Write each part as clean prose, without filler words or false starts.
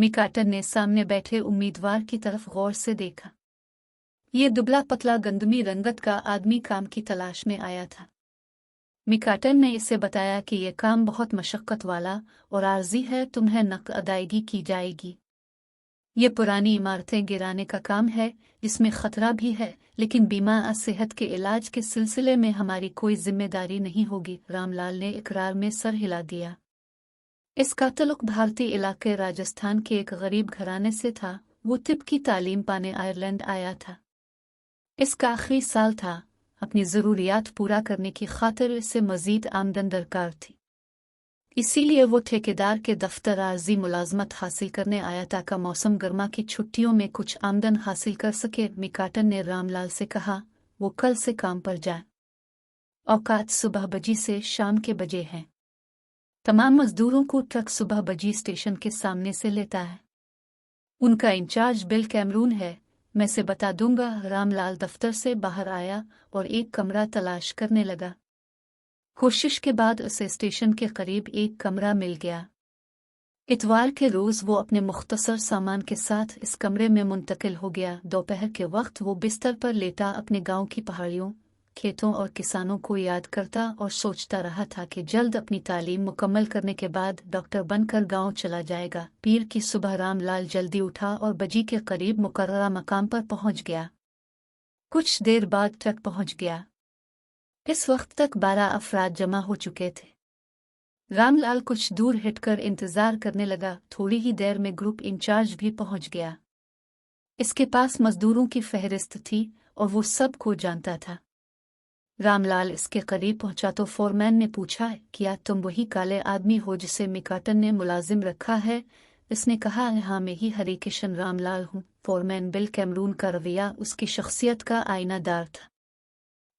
मिकाटन ने सामने बैठे उम्मीदवार की तरफ गौर से देखा। ये दुबला पतला गंदमी रंगत का आदमी काम की तलाश में आया था। मिकाटन ने इसे बताया कि यह काम बहुत मशक्कत वाला और आर्जी है, तुम्हें नकद अदायगी की जाएगी। ये पुरानी इमारतें गिराने का काम है, जिसमें खतरा भी है, लेकिन बीमा सेहत के इलाज के सिलसिले में हमारी कोई जिम्मेदारी नहीं होगी। रामलाल ने इकरार में सर हिला दिया। इसका ताल्लुक भारतीय इलाके राजस्थान के एक गरीब घराने से था। वो तिब की तालीम पाने आयरलैंड आया था। इसका आखिरी साल था। अपनी ज़रूरियात पूरा करने की खातिर इसे मज़ीद आमदन दरकार थी, इसीलिए वो ठेकेदार के दफ्तर आर्जी मुलाजमत हासिल करने आया ताकि मौसम गर्मा की छुट्टियों में कुछ आमदन हासिल कर सके। मिकाटन ने रामलाल से कहा, वो कल से काम पर जाए। औकात सुबह बजी से शाम के बजे हैं। तमाम मजदूरों को ट्रक सुबह बजी स्टेशन के सामने से लेता है। उनका इंचार्ज बिल कैमरून है, मैं से बता दूंगा। रामलाल दफ्तर से बाहर आया और एक कमरा तलाश करने लगा। कोशिश के बाद उसे स्टेशन के करीब एक कमरा मिल गया। इतवार के रोज़ वो अपने मुख्तसर सामान के साथ इस कमरे में मुंतकिल हो गया। दोपहर के वक्त वो बिस्तर पर लेटा अपने गांव की पहाड़ियों, खेतों और किसानों को याद करता और सोचता रहा था कि जल्द अपनी तालीम मुकम्मल करने के बाद डॉक्टर बनकर गांव चला जाएगा। पीर की सुबह रामलाल जल्दी उठा और बजी के करीब मुकर्ररा मकाम पर पहुंच गया। कुछ देर बाद ट्रक पहुंच गया। इस वक्त तक 12 अफराद जमा हो चुके थे। रामलाल कुछ दूर हटकर इंतजार करने लगा। थोड़ी ही देर में ग्रुप इंचार्ज भी पहुंच गया। इसके पास मजदूरों की फहरिस्त थी और वो सब को जानता था। रामलाल इसके करीब पहुंचा तो फोरमैन ने पूछा, क्या तुम वही काले आदमी हो जिसे मिकाटन ने मुलाजिम रखा है? इसने कहा, हाँ मैं ही हरिकिशन रामलाल हूँ। फोरमैन बिल कैमरून का रवैया उसकी शख्सियत का आईनादार था।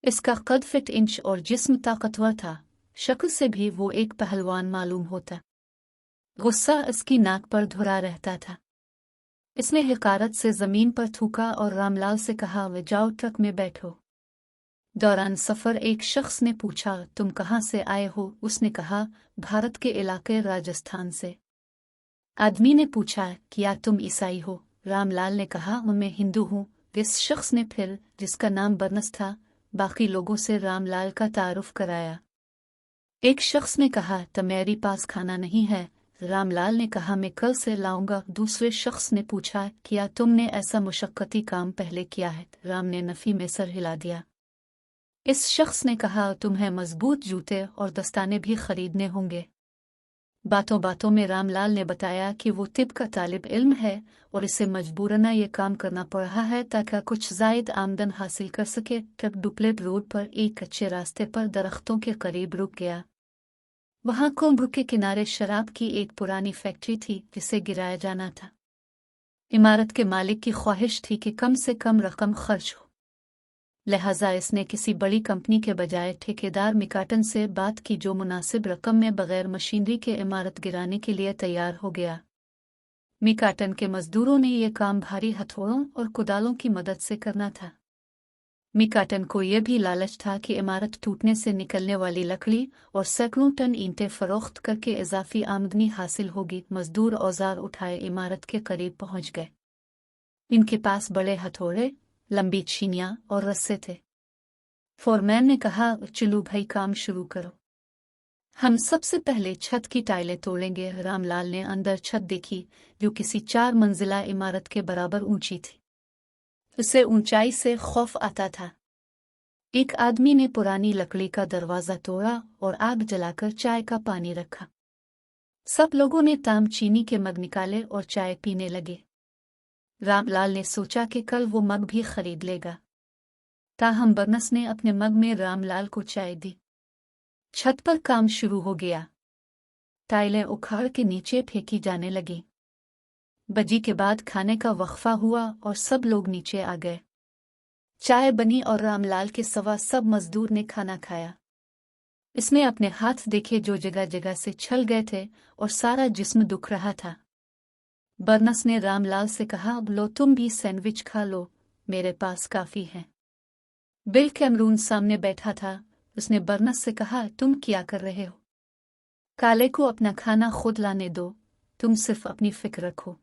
इसका कद फिट इंच और जिस्म ताकतवर था। शक्ल से भी वो एक पहलवान मालूम होता। गुस्सा इसकी नाक पर धुरा रहता था। इसने हिकारत से जमीन पर थूका और रामलाल से कहा, वे जाओ ट्रक में बैठो। दौरान सफर एक शख्स ने पूछा, तुम कहाँ से आए हो? उसने कहा, भारत के इलाके राजस्थान से। आदमी ने पूछा, क्या तुम ईसाई हो? रामलाल ने कहा, मैं हिंदू हूँ। इस शख्स ने फिर, जिसका नाम बरनस था, बाकी लोगों से रामलाल का तारुफ कराया। एक शख्स ने कहा, तुम्हारे पास खाना नहीं है? रामलाल ने कहा, मैं कल से लाऊंगा। दूसरे शख्स ने पूछा, क्या तुमने ऐसा मुशक्कती काम पहले किया है? राम ने नफी में सर हिला दिया। इस शख्स ने कहा, तुम्हें मजबूत जूते और दस्ताने भी खरीदने होंगे। बातों बातों में रामलाल ने बताया कि वो तिब का तालिब इल्म है और इसे मजबूरना ये काम करना पड़ रहा है ताकि कुछ जायद आमदन हासिल कर सके। ट्रक डुप्लेट रोड पर एक कच्चे रास्ते पर दरख्तों के करीब रुक गया। वहां कुंभ के किनारे शराब की एक पुरानी फैक्ट्री थी जिसे गिराया जाना था। इमारत के मालिक की ख्वाहिश थी कि कम से कम रकम खर्च हो, लिहाजा इसने किसी बड़ी कंपनी के बजाय ठेकेदार मिकाटन से बात की, जो मुनासिब रकम में बगैर मशीनरी के इमारत गिराने के लिए तैयार हो गया। मिकाटन के मजदूरों ने यह काम भारी हथौड़ों और कुदालों की मदद से करना था। मिकाटन को यह भी लालच था कि इमारत टूटने से निकलने वाली लकड़ी और सैकड़ों टन ईंटें फरोख्त करके इजाफी आमदनी हासिल होगी। मजदूर औजार उठाए इमारत के करीब पहुंच गए। इनके पास बड़े हथौड़े, लंबी छीनियां और रस्से थे। फोरमैन ने कहा, चलो भाई काम शुरू करो। हम सबसे पहले छत की टाइलें तोड़ेंगे। रामलाल ने अंदर छत देखी, जो किसी 4 मंजिला इमारत के बराबर ऊंची थी। उसे ऊंचाई से खौफ आता था। एक आदमी ने पुरानी लकड़ी का दरवाजा तोड़ा और आग जलाकर चाय का पानी रखा। सब लोगों ने ताम चीनी के मग निकाले और चाय पीने लगे। रामलाल ने सोचा कि कल वो मग भी खरीद लेगा। ताहम बरनस ने अपने मग में रामलाल को चाय दी। छत पर काम शुरू हो गया। टाइलें उखाड़ के नीचे फेंकी जाने लगी। बजी के बाद खाने का वक्फा हुआ और सब लोग नीचे आ गए। चाय बनी और रामलाल के सवा सब मजदूर ने खाना खाया। इसने अपने हाथ देखे जो जगह जगह से छल गए थे और सारा जिस्म दुख रहा था। बरनस ने रामलाल से कहा, अब लो तुम भी सैंडविच खा लो, मेरे पास काफी है। बिल कैमरून सामने बैठा था। उसने बरनस से कहा, तुम क्या कर रहे हो? काले को अपना खाना खुद लाने दो, तुम सिर्फ अपनी फिक्र रखो।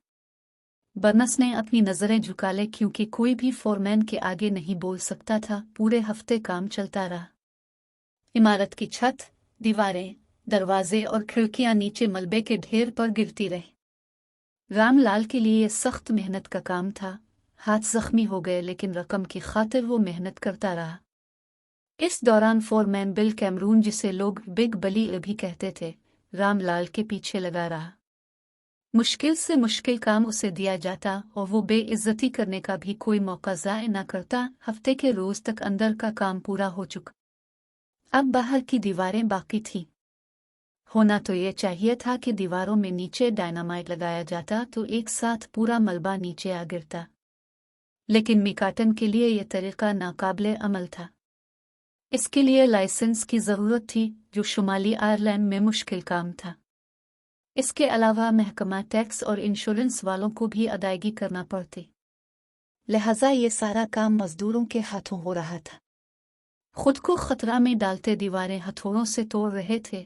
बर्नस ने अपनी नज़रें झुका ली क्योंकि कोई भी फोरमैन के आगे नहीं बोल सकता था। पूरे हफ्ते काम चलता रहा। इमारत की छत, दीवारें, दरवाजे और खिड़कियां नीचे मलबे के ढेर पर गिरती रही। रामलाल के लिए यह सख्त मेहनत का काम था। हाथ जख्मी हो गए लेकिन रकम की खातिर वो मेहनत करता रहा। इस दौरान फोरमैन बिल कैमरून, जिसे लोग बिग बली भी कहते थे, रामलाल के पीछे लगा रहा। मुश्किल से मुश्किल काम उसे दिया जाता और वो बेइज्जती करने का भी कोई मौका ज़ाया न करता। हफ्ते के रोज तक अंदर का काम पूरा हो चुका, अब बाहर की दीवारें बाकी थीं। होना तो ये चाहिए था कि दीवारों में नीचे डायनामाइट लगाया जाता तो एक साथ पूरा मलबा नीचे आ गिरता, लेकिन मिकाटन के लिए यह तरीका नाकाबिले अमल था। इसके लिए लाइसेंस की ज़रूरत थी, जो शुमाली आयरलैंड में मुश्किल काम था। इसके अलावा महकमा टैक्स और इंश्योरेंस वालों को भी अदायगी करना पड़ती, लिहाजा ये सारा काम मजदूरों के हाथों हो रहा था। खुद को खतरा में डालते दीवारें हथौड़ों से तोड़ रहे थे।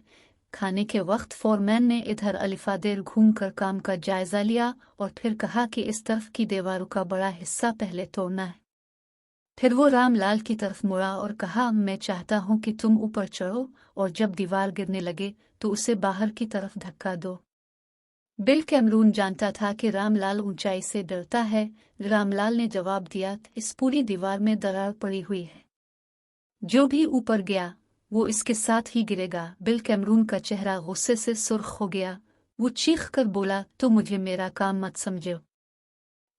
खाने के वक्त फोरमैन ने इधर अलिफादेर घूमकर काम का जायजा लिया और फिर कहा कि इस तरफ की दीवारों का बड़ा हिस्सा पहले तोड़ना है। फिर वो रामलाल की तरफ मुड़ा और कहा, मैं चाहता हूं कि तुम ऊपर चढ़ो और जब दीवार गिरने लगे तो उसे बाहर की तरफ धक्का दो। बिल कैमरून जानता था कि रामलाल ऊंचाई से डरता है। रामलाल ने जवाब दिया, इस पूरी दीवार में दरार पड़ी हुई है, जो भी ऊपर गया वो इसके साथ ही गिरेगा। बिल कैमरून का चेहरा गुस्से से सुर्ख हो गया। वो चीख कर बोला, तो मुझे मेरा काम मत समझो,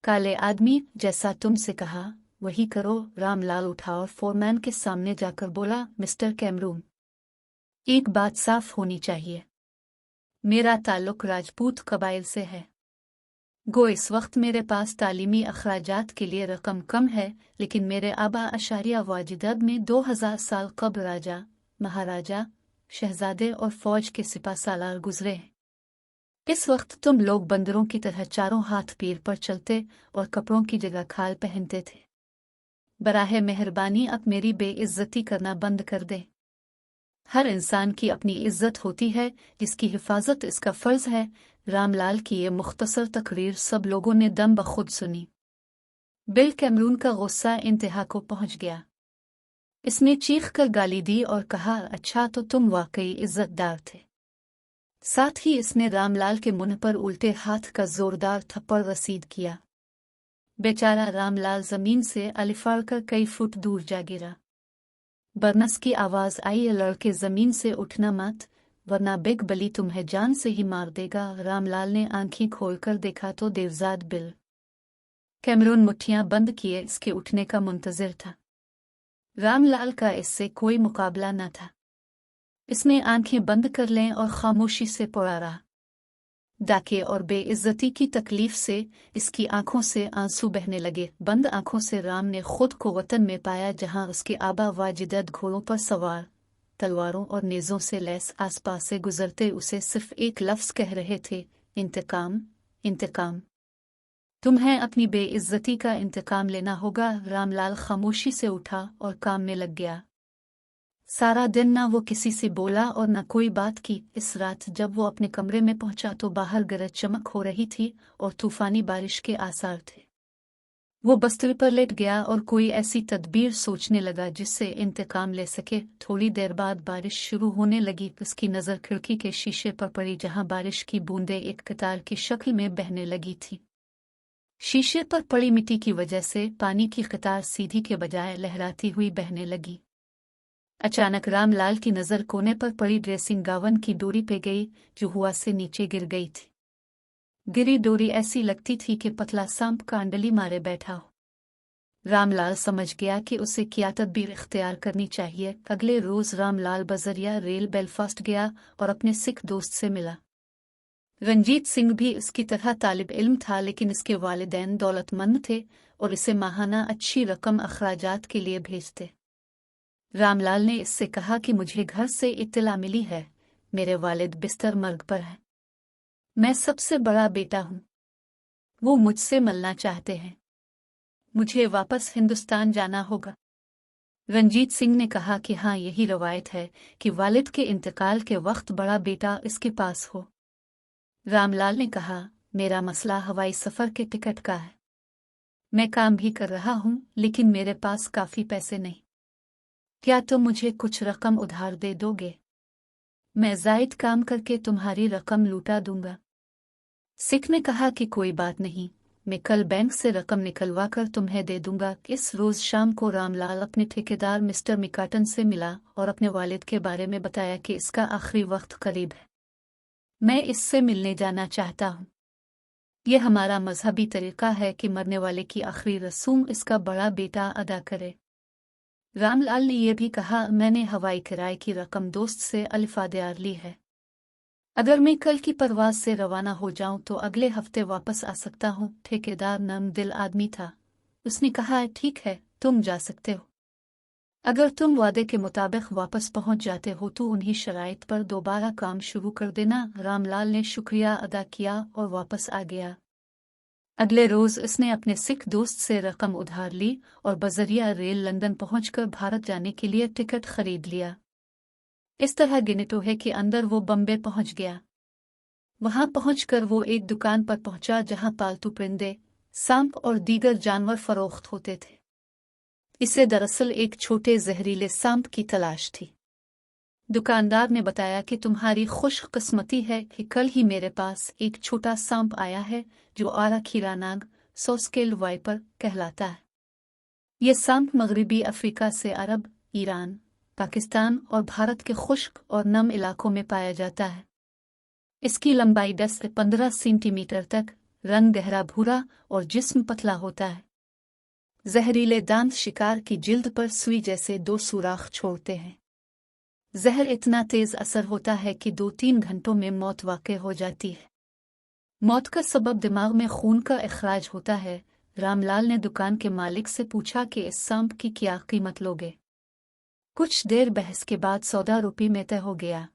काले आदमी, जैसा तुमसे कहा वही करो। रामलाल उठा और फोरमैन के सामने जाकर बोला, मिस्टर कैमरून, एक बात साफ होनी चाहिए, मेरा ताल्लुक राजपूत कबाइल से है। गो इस वक्त मेरे पास तालीमी अखराजात के लिए रकम कम है, लेकिन मेरे आबा अशारिया वाजिदद में 2000 साल कब्ल राजा, महाराजा, शहजादे और फौज के सिपा सालार गुजरे हैं। इस वक्त तुम लोग बंदरों की तरह चारों हाथ पीर पर चलते और कपड़ों की जगह खाल पहनते थे। बराहे मेहरबानी अब मेरी बेइज्जती करना बंद कर दे। हर इंसान की अपनी इज्जत होती है, जिसकी हिफाजत इसका फर्ज है। रामलाल की ये मुख्तसर तकरीर सब लोगों ने दम बखुद सुनी। बिल कैमरून का गुस्सा इंतहा को पहुंच गया। इसने चीख कर गाली दी और कहा, अच्छा तो तुम वाकई इज्जतदार थे। साथ ही इसने रामलाल के मुंह पर उल्टे हाथ का जोरदार थप्पड़ रसीद किया। बेचारा रामलाल जमीन से अलिफाड़ कर कई फुट दूर जा गिरा। बर्नस की आवाज आई, लड़के जमीन से उठना मत, वरना बिग बली तुम्हें जान से ही मार देगा। रामलाल ने आंखें खोलकर देखा तो देवजाद बिल कैमरून मुट्ठियां बंद किए इसके उठने का मुंतजिर था। रामलाल का इससे कोई मुकाबला न था। इसने आंखें बंद कर लें और खामोशी से पड़ा रहा। डाके और बेइज्जती की तकलीफ से इसकी आंखों से आंसू बहने लगे। बंद आंखों से राम ने खुद को वतन में पाया, जहां उसके आबा वाजिदद घोड़ों पर सवार, तलवारों और नेज़ों से लैस आसपास से गुजरते उसे सिर्फ एक लफ्ज़ कह रहे थे, इंतकाम, इंतकाम। तुम्हें अपनी बेइज्जती का इंतकाम लेना होगा। रामलाल खामोशी से उठा और काम में लग गया। सारा दिन ना वो किसी से बोला और न कोई बात की। इस रात जब वो अपने कमरे में पहुंचा तो बाहर गरज चमक हो रही थी और तूफानी बारिश के आसार थे। वो बिस्तर पर लेट गया और कोई ऐसी तदबीर सोचने लगा जिससे इंतकाम ले सके। थोड़ी देर बाद बारिश शुरू होने लगी। उसकी नज़र खिड़की के शीशे पर पड़ी, जहां बारिश की बूंदें एक कतार की शक्ल में बहने लगी थी। शीशे पर पड़ी मिट्टी की वजह से पानी की कतार सीधी के बजाय लहराती हुई बहने लगी। अचानक रामलाल की नज़र कोने पर पड़ी ड्रेसिंग गावन की डोरी पे गई, जो हुआ से नीचे गिर गई थी। गिरी डोरी ऐसी लगती थी कि पतला सांप कांडली मारे बैठा हो। रामलाल समझ गया कि उसे क्या तदबीर इख्तियार करनी चाहिए। अगले रोज रामलाल बजरिया रेल बेलफास्ट गया और अपने सिख दोस्त से मिला। रंजीत सिंह भी इसकी तरह तालिब इल्म था, लेकिन इसके वालिदैन दौलतमंद थे और इसे माहाना अच्छी रकम अखराजात के लिए भेजते। रामलाल ने इससे कहा कि मुझे घर से इत्तला मिली है, मेरे वालिद बिस्तर मर्ग पर हैं। मैं सबसे बड़ा बेटा हूँ, वो मुझसे मिलना चाहते हैं। मुझे वापस हिंदुस्तान जाना होगा। रंजीत सिंह ने कहा कि हाँ, यही रवायत है कि वालिद के इंतकाल के वक्त बड़ा बेटा इसके पास हो। रामलाल ने कहा, मेरा मसला हवाई सफ़र के टिकट का है। मैं काम भी कर रहा हूँ, लेकिन मेरे पास काफ़ी पैसे नहीं। क्या तुम मुझे कुछ रकम उधार दे दोगे? मैं ज़ायद काम करके तुम्हारी रकम लौटा दूंगा। सिख ने कहा कि कोई बात नहीं, मैं कल बैंक से रकम निकलवा कर तुम्हें दे दूंगा। इस रोज़ शाम को रामलाल अपने ठेकेदार मिस्टर मिकाटन से मिला और अपने वालिद के बारे में बताया कि इसका आखिरी वक्त करीब है। मैं इससे मिलने जाना चाहता हूँ। यह हमारा मजहबी तरीका है कि मरने वाले की आखिरी रसूम इसका बड़ा बेटा अदा करे। रामलाल ने यह भी कहा, मैंने हवाई किराए की रकम दोस्त से अलिफादेयार ली है। अगर मैं कल की परवाज़ से रवाना हो जाऊं तो अगले हफ्ते वापस आ सकता हूं। ठेकेदार नर्म दिल आदमी था। उसने कहा, ठीक है, तुम जा सकते हो। अगर तुम वादे के मुताबिक वापस पहुंच जाते हो तो उन्हीं शराइत पर दोबारा काम शुरू कर देना। रामलाल ने शुक्रिया अदा किया और वापस आ गया। अगले रोज़ उसने अपने सिख दोस्त से रकम उधार ली और बजरिया रेल लंदन पहुंचकर भारत जाने के लिए टिकट खरीद लिया। इस तरह गिनेटो है कि अंदर वो बम्बे पहुंच गया। वहां पहुंचकर वो एक दुकान पर पहुंचा जहां पालतू परिंदे, सांप और दीगर जानवर फरोख्त होते थे। इसे दरअसल एक छोटे जहरीले सांप की तलाश थी। दुकानदार ने बताया कि तुम्हारी खुशकिस्मती है कि कल ही मेरे पास एक छोटा सांप आया है जो आराखीरानाग सोस्केल वाइपर कहलाता है। यह सांप मगरबी अफ्रीका से अरब, ईरान, पाकिस्तान और भारत के खुश्क और नम इलाकों में पाया जाता है। इसकी लंबाई 10 से 15 सेंटीमीटर तक, रंग गहरा भूरा और जिस्म पतला होता है। जहरीले दांत शिकार की जिल्द पर सुई जैसे 2 सुराख छोड़ते हैं। जहर इतना तेज असर होता है कि 2-3 घंटों में मौत वाक़ई हो जाती है। मौत का सबब दिमाग में खून का इखराज होता है। रामलाल ने दुकान के मालिक से पूछा कि इस सांप की क्या कीमत लोगे। कुछ देर बहस के बाद सौदा रुपये में तय हो गया।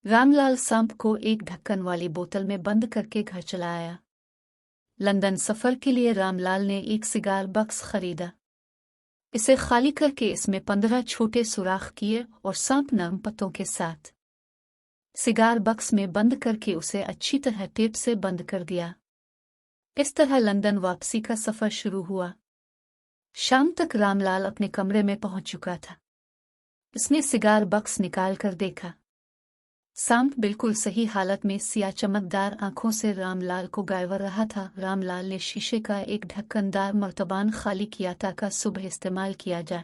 रामलाल सांप को एक ढक्कन वाली बोतल में बंद करके घर चला आया। लंदन सफ़र के लिए रामलाल ने एक सिगार बक्स खरीदा। इसे खाली करके इसमें 15 छोटे सुराख किए और सांप नरम पत्तों के साथ सिगार बक्स में बंद करके उसे अच्छी तरह टेप से बंद कर दिया। इस तरह लंदन वापसी का सफ़र शुरू हुआ। शाम तक रामलाल अपने कमरे में पहुंच चुका था। उसने सिगार बक्स निकाल कर देखा। सांप बिल्कुल सही हालत में सिया चमकदार आंखों से रामलाल को गायवर रहा था। रामलाल ने शीशे का एक ढक्कनदार मर्तबान खाली किया ताकि सुबह इस्तेमाल किया जाए।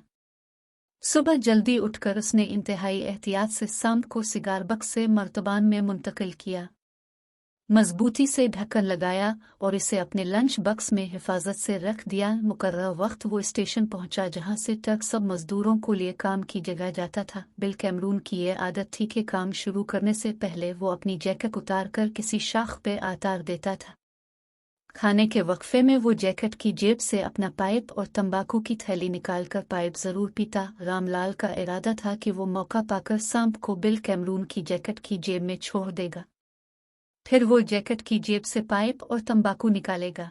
सुबह जल्दी उठकर उसने इंतहाई एहतियात से सांप को सिगार बक्स से मर्तबान में मुंतकिल किया, मजबूती से ढक्कन लगाया और इसे अपने लंच बक्स में हिफाजत से रख दिया। मुकर्रर वक्त वो स्टेशन पहुंचा जहां से ट्रक सब मजदूरों को लिए काम की जगह जाता था। बिल कैमरून की ये आदत थी कि काम शुरू करने से पहले वो अपनी जैकेट उतार कर किसी शाख पे आतार देता था। खाने के वक्फे में वो जैकेट की जेब से अपना पाइप और तंबाकू की थैली निकालकर पाइप जरूर पीता। रामलाल का इरादा था कि वो मौका पाकर सांप को बिल कैमरून की जैकेट की जेब में छोड़ देगा, फिर वो जैकेट की जेब से पाइप और तंबाकू निकालेगा।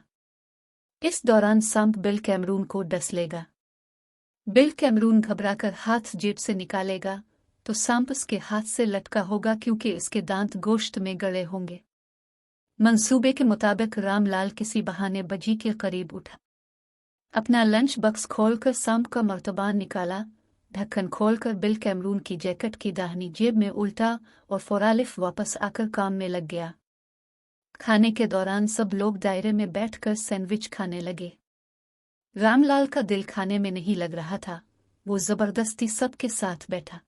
इस दौरान सांप बिल कैमरून को डस लेगा। बिल कैमरून घबराकर हाथ जेब से निकालेगा तो सांप उसके हाथ से लटका होगा क्योंकि इसके दांत गोश्त में गड़े होंगे। मंसूबे के मुताबिक रामलाल किसी बहाने बजी के करीब उठा। अपना लंच बक्स खोलकर सांप का मर्तबान निकाला, ढक्कन खोलकर बिल कैमरून की जैकेट की दाहिनी जेब में उल्टा और फौरालिफ वापस आकर काम में लग गया। खाने के दौरान सब लोग दायरे में बैठकर सैंडविच खाने लगे। रामलाल का दिल खाने में नहीं लग रहा था। वो जबरदस्ती सबके साथ बैठा।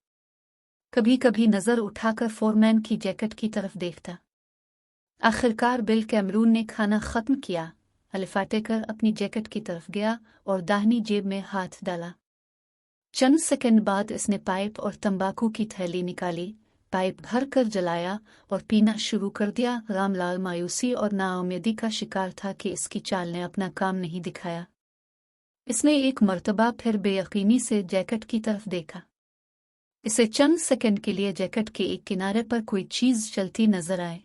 कभी कभी नजर उठाकर फोरमैन की जैकेट की तरफ देखता। आखिरकार बिल कैमरून ने खाना खत्म किया, अलिफाटे कर अपनी जैकेट की तरफ गया और दाहिनी जेब में हाथ डाला। चंद सेकंड बाद इसने पाइप और तंबाकू की थैली निकाली, पाइप भर कर जलाया और पीना शुरू कर दिया। रामलाल मायूसी और नाउम्मीदी का शिकार था कि इसकी चाल ने अपना काम नहीं दिखाया। इसने एक मर्तबा फिर बेयकीनी से जैकेट की तरफ देखा। इसे चंद सेकंड के लिए जैकेट के एक किनारे पर कोई चीज चलती नजर आए।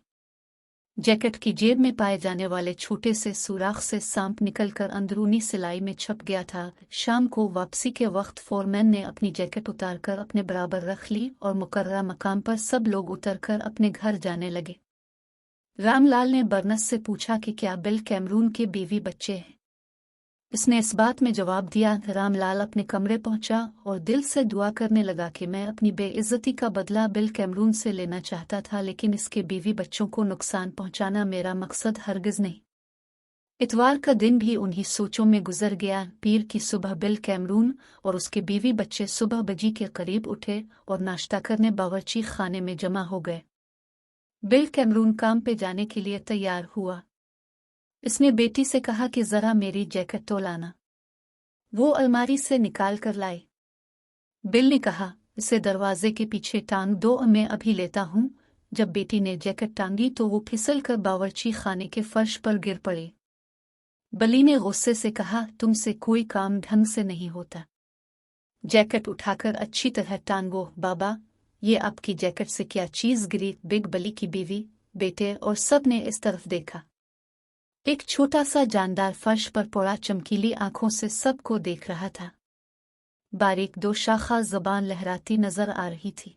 जैकेट की जेब में पाए जाने वाले छोटे से सुराख से सांप निकलकर अंदरूनी सिलाई में छप गया था। शाम को वापसी के वक्त फोरमैन ने अपनी जैकेट उतारकर अपने बराबर रख ली और मुकर्रर मकाम पर सब लोग उतरकर अपने घर जाने लगे। रामलाल ने बर्नस से पूछा कि क्या बिल कैमरून के बीवी बच्चे हैं। इसने इस बात में जवाब दिया। रामलाल अपने कमरे पहुंचा और दिल से दुआ करने लगा कि मैं अपनी बेइज्जती का बदला बिल कैमरून से लेना चाहता था, लेकिन इसके बीवी बच्चों को नुकसान पहुंचाना मेरा मकसद हरगिज नहीं। इतवार का दिन भी उन्हीं सोचों में गुजर गया। पीर की सुबह बिल कैमरून और उसके बीवी बच्चे सुबह बजी के करीब उठे और नाश्ता करने बावर्ची खाने में जमा हो गए। बिल कैमरून काम पे जाने के लिए तैयार हुआ। इसने बेटी से कहा कि जरा मेरी जैकेट तो लाना। वो अलमारी से निकाल कर लाई। बिल ने कहा, इसे दरवाजे के पीछे टांग दो, मैं अभी लेता हूं। जब बेटी ने जैकेट टांगी तो वो फिसल कर बावर्ची खाने के फर्श पर गिर पड़ी। बली ने गुस्से से कहा, तुमसे कोई काम ढंग से नहीं होता। जैकेट उठाकर अच्छी तरह टांगो। बाबा, ये आपकी जैकेट से क्या चीज गिरी? बिग बली की बीवी, बेटे और सब ने इस तरफ देखा। एक छोटा सा जानदार फर्श पर पड़ा चमकीली आंखों से सबको देख रहा था। बारीक दो शाखा जबान लहराती नजर आ रही थी।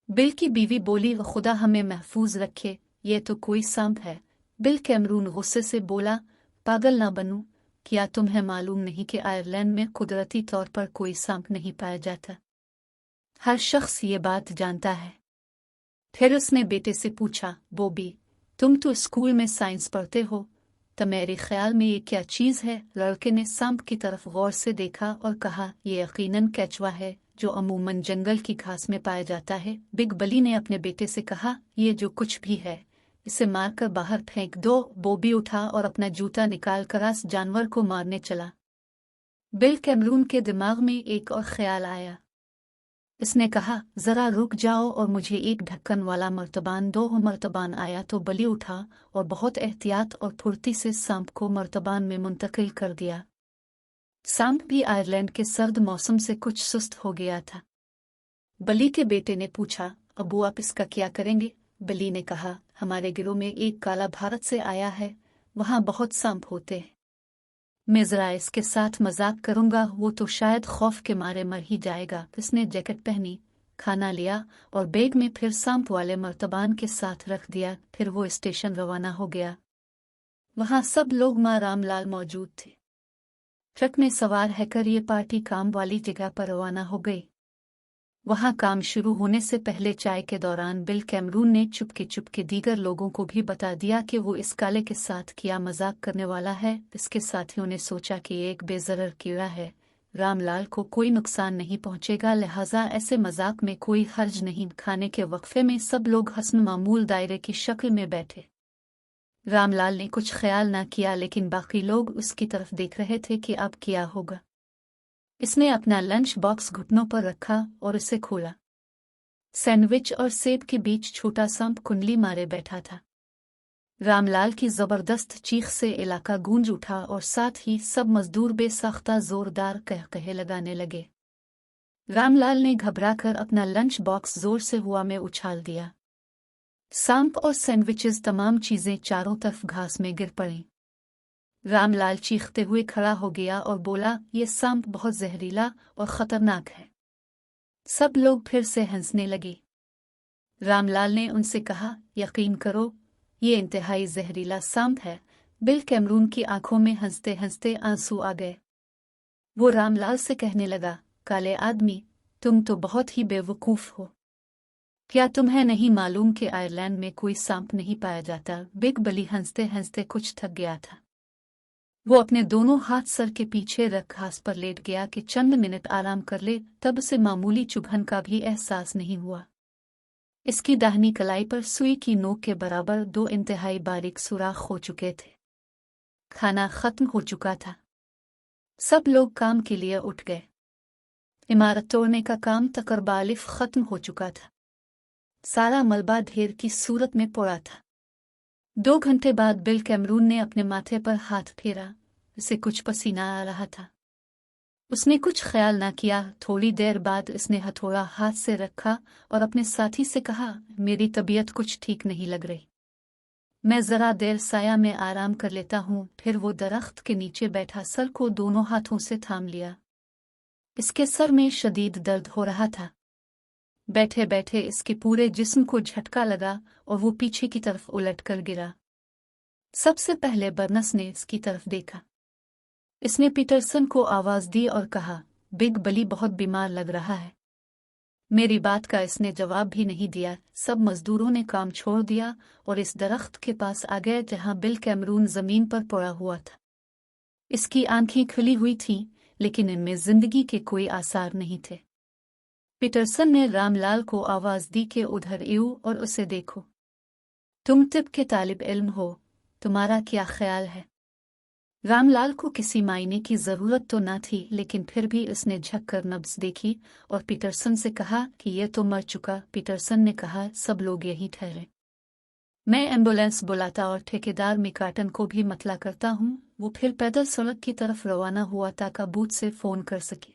बिल की बीवी बोली, वो खुदा हमें महफूज रखे, ये तो कोई सांप है। बिल कैमरून गुस्से से बोला, पागल ना बनूं, क्या तुम्हें मालूम नहीं कि आयरलैंड में कुदरती तौर पर कोई सांप नहीं पाया जाता? हर शख्स ये बात जानता है। फिर उसने बेटे से पूछा, बॉबी, तुम तो स्कूल में साइंस पढ़ते हो, तो मेरे ख्याल में ये क्या चीज़ है? लड़के ने सांप की तरफ गौर से देखा और कहा, ये यकीनन केचुआ है, जो अमूमन जंगल की घास में पाया जाता है। बिग बली ने अपने बेटे से कहा, ये जो कुछ भी है इसे मारकर बाहर फेंक दो। बॉबी उठा और अपना जूता निकाल कर उस जानवर को मारने चला। बिल कैमरून के दिमाग में एक और ख्याल आया। इसने कहा, जरा रुक जाओ और मुझे एक ढक्कन वाला मर्तबान दो। मर्तबान आया तो बली उठा और बहुत एहतियात और फुर्ती से सांप को मर्तबान में मुंतकिल कर दिया। सांप भी आयरलैंड के सर्द मौसम से कुछ सुस्त हो गया था। बली के बेटे ने पूछा, अबू आप इसका क्या करेंगे? बली ने कहा, हमारे गिरोह में एक काला भारत से आया है, वहां बहुत सांप होते हैं। मैं जरा इसके साथ मजाक करूंगा, वो तो शायद खौफ के मारे मर ही जाएगा। इसने जैकेट पहनी, खाना लिया और बैग में फिर सांप वाले मर्तबान के साथ रख दिया। फिर वो स्टेशन रवाना हो गया। वहां सब लोग मां रामलाल मौजूद थे। ट्रक में सवार हैकर ये पार्टी काम वाली जगह पर रवाना हो गई। वहां काम शुरू होने से पहले चाय के दौरान बिल कैमरून ने चुपके दीगर लोगों को भी बता दिया कि वो इस काले के साथ क्या मजाक करने वाला है। इसके साथियों ने सोचा कि एक बेजरर कीड़ा है, रामलाल को कोई नुकसान नहीं पहुंचेगा, लिहाजा ऐसे मजाक में कोई हर्ज नहीं। खाने के वक्फे में सब लोग हसन मामूल दायरे की शक्ल में बैठे। रामलाल ने कुछ ख्याल ना किया, लेकिन बाकी लोग उसकी तरफ देख रहे थे कि अब क्या होगा। इसने अपना लंच बॉक्स घुटनों पर रखा और उसे खोला। सैंडविच और सेब के बीच छोटा सांप कुंडली मारे बैठा था। रामलाल की जबरदस्त चीख से इलाका गूंज उठा और साथ ही सब मजदूर बेसाख्ता जोरदार कहकहे लगाने लगे। रामलाल ने घबराकर अपना लंच बॉक्स जोर से हवा में उछाल दिया। सांप और सैंडविचेस, तमाम चीजें चारों तरफ घास में गिर पड़ीं। रामलाल चीखते हुए खड़ा हो गया और बोला, ये सांप बहुत जहरीला और खतरनाक है। सब लोग फिर से हंसने लगे। रामलाल ने उनसे कहा, यकीन करो, ये इंतहाई जहरीला सांप है। बिल कैमरून की आंखों में हंसते हंसते आंसू आ गए। वो रामलाल से कहने लगा, काले आदमी, तुम तो बहुत ही बेवकूफ हो। क्या तुम्हें नहीं मालूम कि आयरलैंड में कोई सांप नहीं पाया जाता? बिग बली हंसते हंसते कुछ थक गया था। वो अपने दोनों हाथ सर के पीछे रख घास पर लेट गया कि चंद मिनट आराम कर ले। तब उसे मामूली चुभन का भी एहसास नहीं हुआ। इसकी दाहिनी कलाई पर सुई की नोक के बराबर दो इंतहाई बारीक सुराख हो चुके थे। खाना खत्म हो चुका था। सब लोग काम के लिए उठ गए। इमारत तोड़ने का काम तकरबालिफ खत्म हो चुका था। सारा मलबा ढेर की सूरत में पड़ा था। 2 घंटे बाद बिल कैमरून ने अपने माथे पर हाथ फेरा। उसे कुछ पसीना आ रहा था। उसने कुछ ख्याल ना किया। थोड़ी देर बाद उसने हथौड़ा हाथ से रखा और अपने साथी से कहा, मेरी तबीयत कुछ ठीक नहीं लग रही, मैं जरा देर साया में आराम कर लेता हूँ। फिर वो दरख्त के नीचे बैठा सर को दोनों हाथों से थाम लिया। इसके सर में शदीद दर्द हो रहा था। बैठे बैठे इसके पूरे जिस्म को झटका लगा और वो पीछे की तरफ उलटकर गिरा। सबसे पहले बर्नस ने इसकी तरफ देखा। इसने पीटरसन को आवाज दी और कहा, बिग बली बहुत बीमार लग रहा है। मेरी बात का इसने जवाब भी नहीं दिया। सब मजदूरों ने काम छोड़ दिया और इस दरख्त के पास आ गए जहां बिल कैमरून जमीन पर पड़ा हुआ था। इसकी आंखें खुली हुई थीं, लेकिन इनमें जिंदगी के कोई आसार नहीं थे। पीटरसन ने रामलाल को आवाज दी कि उधर इयो और उसे देखो। तुम तिब के तालिब इल्म हो, तुम्हारा क्या ख्याल है? रामलाल को किसी मायने की जरूरत तो न थी, लेकिन फिर भी उसने झककर नब्ज देखी और पीटरसन से कहा कि यह तो मर चुका। पीटरसन ने कहा, सब लोग यहीं ठहरे, मैं एम्बुलेंस बुलाता और ठेकेदार मिकाटन को भी मतला करता हूँ। वो फिर पैदल सड़क की तरफ रवाना हुआ ताकि बूथ से फोन कर सके।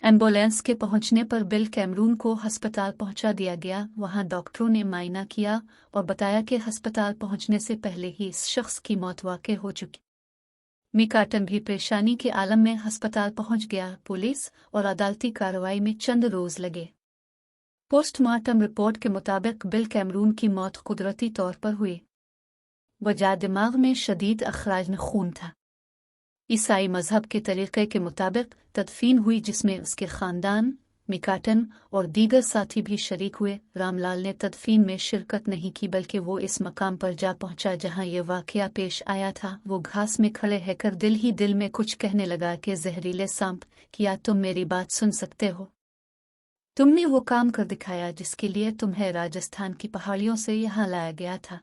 एम्बुलेंस के पहुंचने पर बिल कैमरून को अस्पताल पहुंचा दिया गया। वहां डॉक्टरों ने मायना किया और बताया कि अस्पताल पहुंचने से पहले ही इस शख्स की मौत वाक़ई हो चुकी। मिकाटन भी परेशानी के आलम में अस्पताल पहुंच गया। पुलिस और अदालती कार्रवाई में चंद रोज लगे। पोस्टमार्टम रिपोर्ट के मुताबिक बिल कैमरून की मौत कुदरती तौर पर हुई। वजह दिमाग में शदीद अखराज खून था। ईसाई मजहब के तरीक़े के मुताबिक तदफीन हुई, जिसमें उसके ख़ानदान, मिकाटन और दीगर साथी भी शरीक हुए। रामलाल ने तदफीन में शिरकत नहीं की, बल्कि वो इस मकाम पर जा पहुंचा जहां यह वाक़या पेश आया था। वो घास में खड़े रहकर दिल ही दिल में कुछ कहने लगा कि जहरीले सांप, क्या तुम मेरी बात सुन सकते हो? तुमने वो काम कर दिखाया जिसके लिए तुम्हें राजस्थान की पहाड़ियों से यहाँ लाया गया था।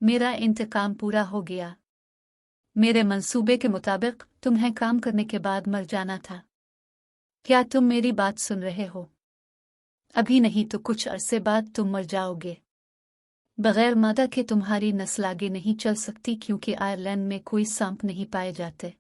मेरा इंतकाम पूरा हो गया। मेरे मंसूबे के मुताबिक तुम्हें काम करने के बाद मर जाना था। क्या तुम मेरी बात सुन रहे हो? अभी नहीं तो कुछ अरसे बाद तुम मर जाओगे। बगैर मादा के तुम्हारी नस्ल आगे नहीं चल सकती, क्योंकि आयरलैंड में कोई सांप नहीं पाए जाते।